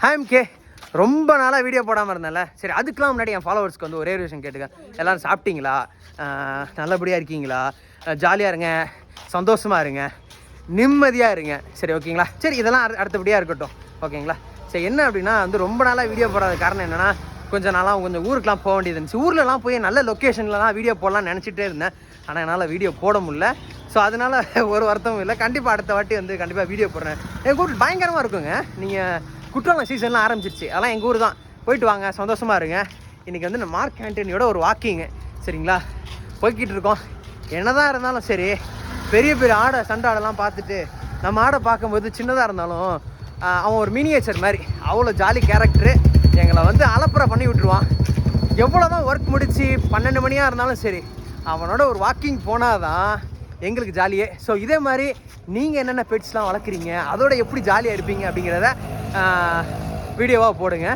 Hi K ரொம்ப நாளாக video போடாமல் இருந்தேன்ல, சரி அதுக்கெலாம் முன்னாடி என் ஃபாலோவர்ஸ்க்கு வந்து ஒரே ஒரு விஷயம் கேட்டுக்கேன். எல்லோரும் சாப்பிட்டீங்களா, நல்லபடியாக இருக்கீங்களா, ஜாலியாக இருங்க, சந்தோஷமாக இருங்க, நிம்மதியாக இருங்க, சரி ஓகேங்களா? சரி இதெல்லாம் அடுத்தபடியாக இருக்கட்டும் ஓகேங்களா? சரி என்ன அப்படின்னா வந்து ரொம்ப நாளாக வீடியோ போடாத காரணம் என்னென்னா, கொஞ்சம் ஊருக்குலாம் போக வேண்டியது இருந்துச்சு. ஊர்லலாம் போய் நல்ல லொக்கேஷன்லலாம் வீடியோ போடலாம்னு நினச்சிட்டே இருந்தேன். ஆனால் என்னால் வீடியோ போட முடியல. ஸோ அதனால் ஒரு வருத்தமும் இல்லை. கண்டிப்பாக அடுத்த வாட்டி வந்து கண்டிப்பாக வீடியோ போடுறேன். எங்கள் ஊர் பயங்கரமாக இருக்குங்க. நீங்கள் குற்றாலம் சீசன்லாம் ஆரம்பிச்சிருச்சு, அதெல்லாம் எங்கள் ஊர் தான். போயிட்டு வாங்க, சந்தோஷமாக இருங்க. இன்றைக்கி வந்து நான் மார்க் ஆண்டனியோட ஒரு வாக்கிங்கு சரிங்களா, போய்கிட்டு இருக்கோம். என்ன தான் இருந்தாலும் சரி, பெரிய பெரிய சண்டை ஆடெல்லாம் பார்த்துட்டு நம்ம ஆடை பார்க்கும்போது சின்னதாக இருந்தாலும் அவன் ஒரு மினியேச்சர் மாதிரி, அவ்வளோ ஜாலி கேரக்டரு. எங்களை வந்து அலப்பறை பண்ணி விட்டுருவான். எவ்வளோ தான் ஒர்க் முடித்து 12 மணியாக இருந்தாலும் சரி, அவனோட ஒரு வாக்கிங் போனால் தான் எங்களுக்கு ஜாலியே. ஸோ இதே மாதிரி நீங்கள் என்னென்ன பெட்ஸ்லாம் வளர்க்குறீங்க, அதோட எப்படி ஜாலியாக இருப்பீங்க அப்படிங்கிறத வீடியோவாக போடுங்க.